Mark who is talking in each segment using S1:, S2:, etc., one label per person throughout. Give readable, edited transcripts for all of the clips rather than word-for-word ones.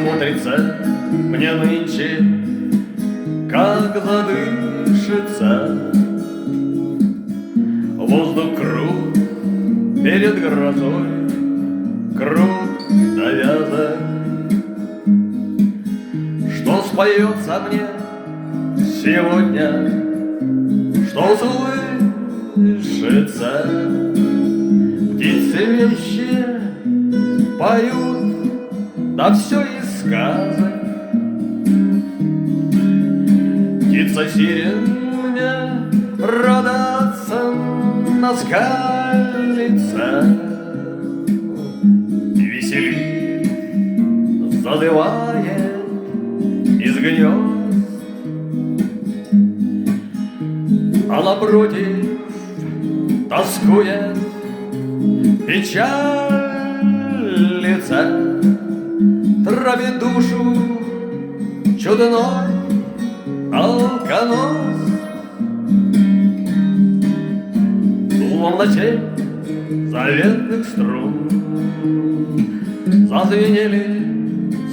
S1: смотрится мне нынче, как задышится. Воздух крут перед грозой, крут да вязок. Что споется мне сегодня, что услышится? Птицы вещи поют, да все из сказок. Птица сирен мне продаться наскалится и веселит, задывает из гнезд. А напротив тоскует, печалится, травит душу чудной алконоз. Словно тень заветных струн зазвенели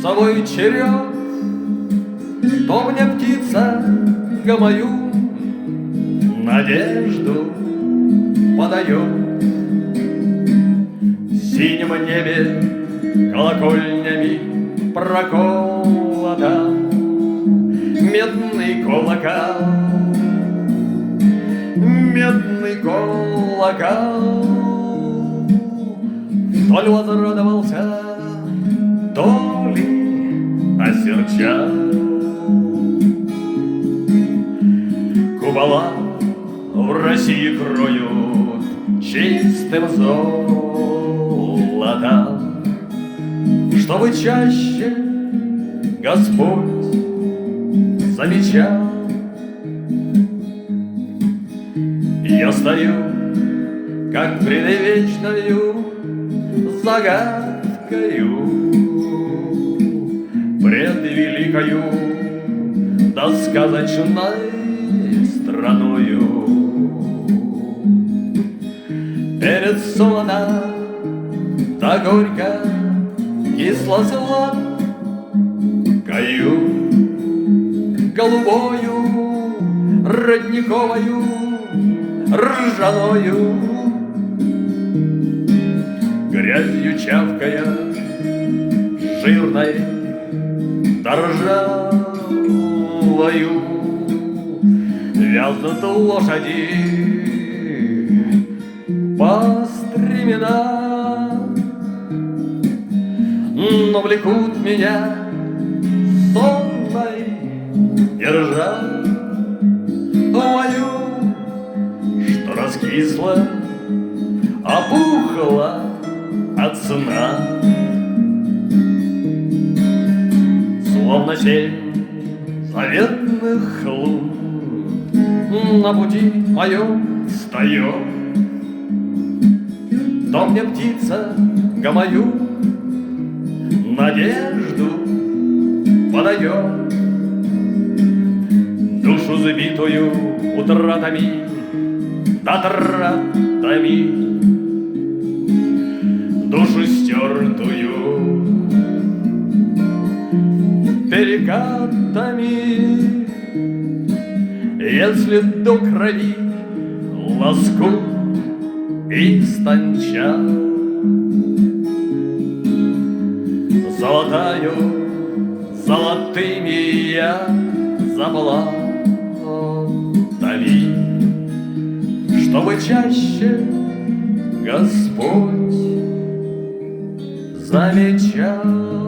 S1: собой черед, то мне птица мою надежду подает. В синем небе колокольнями проколота медный колокол, медный колокол. То ли возрадовался, то ли осерчал. Купола в России кроют чистым золотом, чтобы чаще Господь замечал. Я стою, как предвечною загадкою, пред великою да сказочной страною. Перед солоно да горько, кисло-сладкою, голубою, родниковою, ржаною, грязью чавкая, жирной да ржавою, вязнут лошади по стременам, но влекут меня сонной державою, что раскисла, опухла от сна. Словно семь заветных лун на пути моем встает, то мне птица мою надежду подает. Душу забитую утратами да тратами, душу стертую перекатами, если до крови лоскут истончал. Золотаю золотыми я заплатами, чтобы чаще Господь замечал.